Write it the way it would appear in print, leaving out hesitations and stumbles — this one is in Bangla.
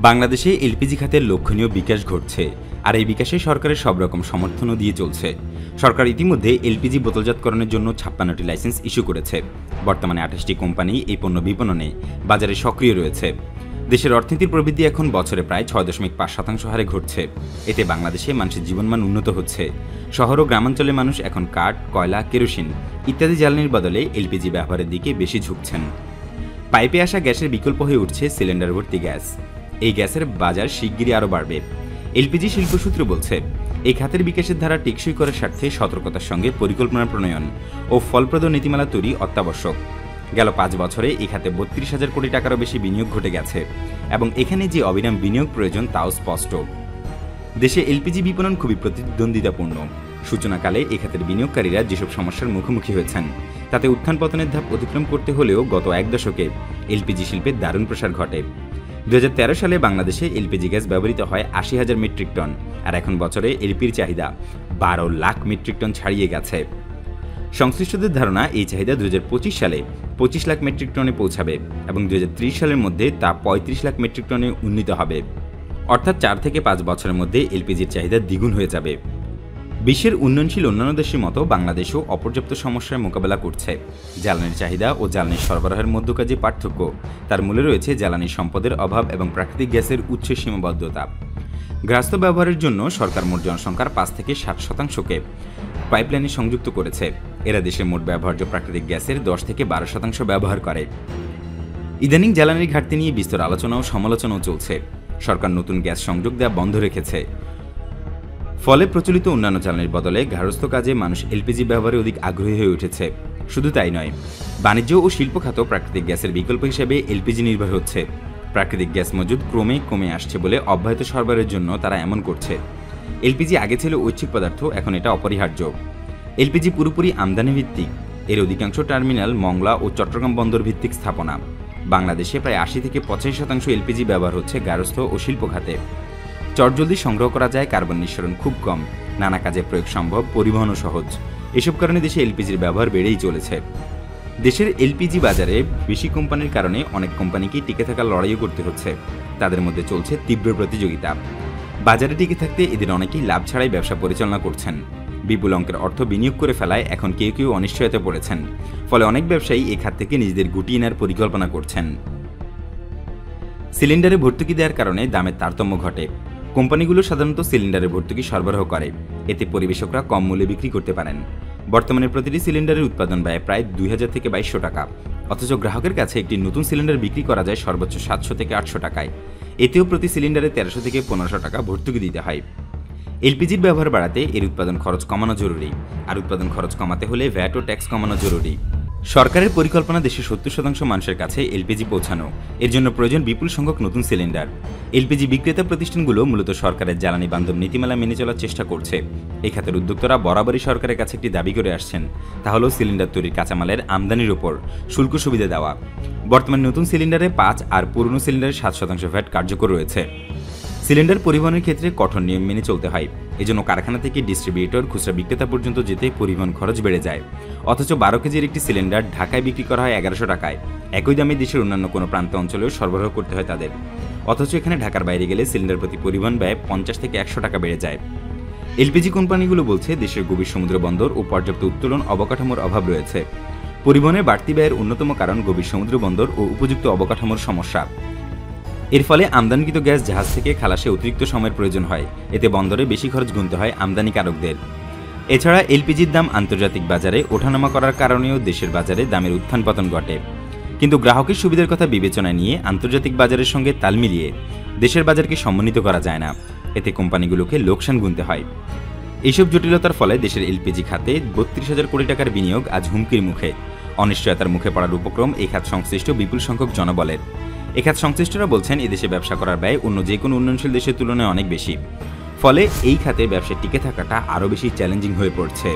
বাংলাদেশে এলপিজি খাতের লক্ষণীয় বিকাশ ঘটছে, আর এই বিকাশে সরকারের সব রকম সমর্থনও দিয়ে চলছে। সরকার ইতিমধ্যে এলপিজি বোতলজাতকরণের জন্য 56টি লাইসেন্স ইস্যু করেছে। বর্তমানে 28টি কোম্পানি এই পণ্য বিপণনে বাজারে সক্রিয় রয়েছে। দেশের অর্থনীতির প্রবৃদ্ধি এখন বছরে প্রায় 6.5% হারে ঘটছে। এতে বাংলাদেশে মানুষের জীবনমান উন্নত হচ্ছে। শহর ও গ্রামাঞ্চলে মানুষ এখন কাঠ, কয়লা, কেরোসিন ইত্যাদি জ্বালানির বদলে এলপিজি ব্যবহারের দিকে বেশি ঝুঁকছেন। পাইপে আসা গ্যাসের বিকল্প হয়ে উঠছে সিলিন্ডার ভর্তি গ্যাস। এই গ্যাসের বাজার শিগগিরই আরও বাড়বে। এলপিজি শিল্পসূত্র বলছে, এই খাতের বিকাশের ধারা টেকসই করার স্বার্থে সতর্কতার সঙ্গে পরিকল্পনা প্রণয়ন ও ফলপ্রদ নীতিমালা তৈরি অত্যাবশ্যক। গেল 5 বছরে এই খাতে 32,000 কোটি টাকারও বেশি বিনিয়োগ ঘটে গেছে এবং এখানে যে অবিরাম বিনিয়োগ প্রয়োজন তাও স্পষ্ট। দেশে এলপিজি বিপণন খুবই প্রতিদ্বন্দ্বিতাপূর্ণ। সূচনাকালে এই খাতের বিনিয়োগকারীরা যেসব সমস্যার মুখোমুখি হয়েছেন তাতে উত্থান পতনের ধাপ অতিক্রম করতে হলেও গত 1 দশকে এলপিজি শিল্পের দারুণ প্রসার ঘটে। 2013 সালে বাংলাদেশে এলপিজি গ্যাস ব্যবহৃত হয় 80,000 মেট্রিক টন, আর এখন বছরে এলপির চাহিদা 12 লাখ মেট্রিক টন ছাড়িয়ে গেছে। সংশ্লিষ্টদের ধারণা, এই চাহিদা 2025 সালে 25 লাখ মেট্রিক টনে পৌঁছাবে এবং 2030 সালের মধ্যে তা 35 লাখ মেট্রিক টনে উন্নীত হবে। অর্থাৎ 4 থেকে 5 বছরের মধ্যে এলপিজির চাহিদা দ্বিগুণ হয়ে যাবে। বিশ্বের উন্নয়নশীল অন্যান্য দেশের মতো বাংলাদেশও অপর্যাপ্ত সমস্যার মোকাবেলা করছে। জ্বালানির চাহিদা ও জ্বালানি সরবরাহের মধ্যকার যে পার্থক্য, তার মূলে রয়েছে জ্বালানি সম্পদের অভাব এবং প্রাকৃতিক গ্যাসের উচ্চ সীমাবদ্ধতা। গৃহস্থ ব্যবহারের জন্য সরকার মোট জনসংখ্যার 5 থেকে 60% পাইপলাইনে সংযুক্ত করেছে। এরা দেশের মোট ব্যবহার্য প্রাকৃতিক গ্যাসের 10 থেকে 12% ব্যবহার করে। ইদানিং জ্বালানির ঘাটতি নিয়ে বিস্তর আলোচনা ও সমালোচনাও চলছে। সরকার নতুন গ্যাস সংযোগ দেওয়া বন্ধ রেখেছে। ফলে প্রচলিত অন্যান্য জ্বালানির বদলে গৃহস্থ কাজে মানুষ এলপিজি ব্যবহারে অধিক আগ্রহী হয়ে উঠেছে। শুধু তাই নয়, বাণিজ্য ও শিল্প খাত প্রাকৃতিক গ্যাসের বিকল্প হিসেবে এলপিজি নির্ভর হচ্ছে। প্রাকৃতিক গ্যাস মজুদ ক্রমে কমে আসছে বলে অব্যাহত সরবরাহের জন্য তারা এমন করছে। এলপিজি আগে ছিল ঐচ্ছিক পদার্থ, এখন এটা অপরিহার্য। এলপিজি পুরোপুরি আমদানি ভিত্তিক। এর অধিকাংশ টার্মিনাল মংলা ও চট্টগ্রাম বন্দর ভিত্তিক স্থাপনা। বাংলাদেশে প্রায় 80 থেকে 85% এলপিজি ব্যবহার হচ্ছে গৃহস্থ ও শিল্প খাতে। চটজলদি সংগ্রহ করা যায়, কার্বন নিঃসরণ খুব কম, নানা কাজে প্রয়োগ সম্ভব, পরিবহনও সহজ। এসব কারণে দেশে এলপিজির ব্যবহার বেড়েই চলেছে। দেশের এলপিজি বাজারে বেশি কোম্পানির কারণে অনেক কোম্পানিকেই টিকে থাকার লড়াইও করতে হচ্ছে। তাদের মধ্যে চলছে তীব্র প্রতিযোগিতা। বাজারে টিকে থাকতে এদের অনেকেই লাভ ছাড়াই ব্যবসা পরিচালনা করছেন। বিপুল অঙ্কের অর্থ বিনিয়োগ করে ফেলায় এখন কেউ কেউ অনিশ্চয়তা পড়েছেন। ফলে অনেক ব্যবসায়ী এই খাত থেকে নিজেদের গুটিয়ে নেওয়ার পরিকল্পনা করছেন। সিলিন্ডারে ভর্তুকি দেওয়ার কারণে দামের তারতম্য ঘটে। কোম্পানিগুলো সাধারণত সিলিন্ডারে ভর্তুকি সরবরাহ করে, এতে পরিবেশকরা কম মূল্যে বিক্রি করতে পারেন। বর্তমানে প্রতিটি সিলিন্ডারের উৎপাদন ব্যয় প্রায় 2000 থেকে 2200 টাকা, অথচ গ্রাহকের কাছে একটি নতুন সিলিন্ডার বিক্রি করা যায় সর্বোচ্চ 700 থেকে 800 টাকায়। এতেও প্রতি সিলিন্ডারে 1300 থেকে 1500 টাকা ভর্তুকি দিতে হয়। এলপিজির ব্যবহার বাড়াতে এর উৎপাদন খরচ কমানো জরুরি, আর উৎপাদন খরচ কমাতে হলে ভ্যাট ও ট্যাক্স কমানো জরুরি। সরকারের পরিকল্পনা দেশের 70% মানুষের কাছে এলপিজি পৌঁছানো। এর জন্য প্রয়োজন বিপুল সংখ্যক নতুন সিলিন্ডার। এলপিজি বিক্রেতা প্রতিষ্ঠানগুলো মূলত সরকারের জ্বালানি বান্ধব নীতিমালা মেনে চলার চেষ্টা করছে। এই খাতের উদ্যোক্তারা বরাবরই সরকারের কাছে একটি দাবি করে আসছেন, তা হল সিলিন্ডার তৈরির কাঁচামালের আমদানির ওপর শুল্ক সুবিধা দেওয়া। বর্তমানে নতুন সিলিন্ডারে 5 আর পুরনো সিলিন্ডারে 7% ভ্যাট কার্যকর রয়েছে। সিলিন্ডার পরিবহনের ক্ষেত্রে কঠোর নিয়ম মেনে চলতে হয়। এজন্য কারখানা থেকে ডিস্ট্রিবিউটর, খুচরা বিক্রেতা পর্যন্ত যেতে পরিবহন খরচ বেড়ে যায়। অথচ 12 কেজির একটি সিলিন্ডার ঢাকায় বিক্রি করা হয় 1100 টাকায়। একই দামে দেশের অন্যান্য কোনো প্রান্ত অঞ্চলেও সরবরাহ করতে হয় তাদের। অথচ এখানে ঢাকার বাইরে গেলে সিলিন্ডার প্রতি পরিবহন ব্যয় 50 থেকে 100 টাকা বেড়ে যায়। এলপিজি কোম্পানিগুলো বলছে, দেশের গভীর সমুদ্র বন্দর ও পর্যাপ্ত উত্তোলন অবকাঠামোর অভাব রয়েছে। পরিবহনের বাড়তি ব্যয়ের অন্যতম কারণ গভীর সমুদ্র বন্দর ও উপযুক্ত অবকাঠামোর সমস্যা। এর ফলে আমদানিকৃত গ্যাস জাহাজ থেকে খালাসে অতিরিক্ত সময়ের প্রয়োজন হয়। এতে বন্দরে বেশি খরচ গুনতে হয় আমদানিকারকদের। এছাড়া এলপিজির দাম আন্তর্জাতিক বাজারে ওঠানামা করার কারণেও দেশের বাজারে দামের উত্থান পতন ঘটে। কিন্তু গ্রাহকের সুবিধার কথা বিবেচনায় নিয়ে আন্তর্জাতিক বাজারের সঙ্গে তাল মিলিয়ে দেশের বাজারকে সমন্বিত করা যায় না। এতে কোম্পানিগুলোকে লোকসান গুনতে হয়। এইসব জটিলতার ফলে দেশের এলপিজি খাতে 32,000 কোটি টাকার বিনিয়োগ আজ হুমকির মুখে। অনিশ্চয়তার মুখে পড়ার উপক্রম এই খাত সংশ্লিষ্ট বিপুল সংখ্যক জনবলের। এ খাত সংশ্লিষ্টরা বলছেন, এদেশে ব্যবসা করার ব্যয় অন্য যে কোনো উন্নয়নশীল দেশের তুলনায় অনেক বেশি। ফলে এই খাতে ব্যবসায় টিকে থাকাটা আরও বেশি চ্যালেঞ্জিং হয়ে পড়ছে।